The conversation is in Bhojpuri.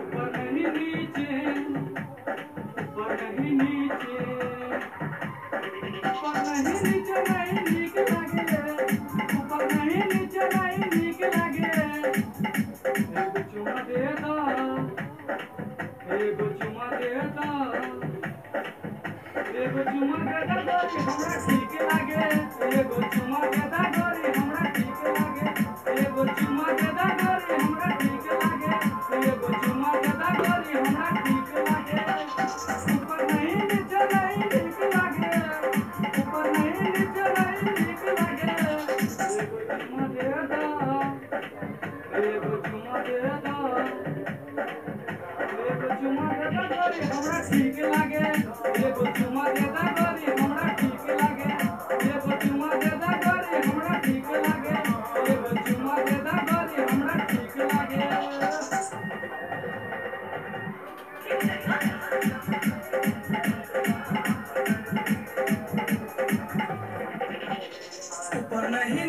ऊपर नहीं नीचे, ऊपर नहीं नीचे, ऊपर नहीं नीचे नहीं नीक लागे, ऊपर नहीं नीचे नहीं नीक लागे। एगो चुमा दे दा, एगो चुमा दे दा, एगो चुमा दे दा गोरी हमरा ठीक लागे, एगो चुमा दे दा गोरी हमरा ठीक लागे, एगो चुमा दे दा गोरी हमरा ठीक लागे, एगो चुमा दे दा गोरी हमरा ठीक लागे। ऊपर नहीं नीचे नहीं नीक लागे, ऊपर नहीं नीचे नहीं नीक लागे। एगो चुमा दे दा, एगो चुमा दे दा, एगो चुमा दे दा गोरी हमरा ठीक लागे, एगो चुमा दे दा गोरी हमरा ठीक लागे, एगो चुमा दे दा गोरी हमरा ठीक लागे, एगो चुमा दे दा गोरी हमरा ठीक लागे। ऊपर नहीं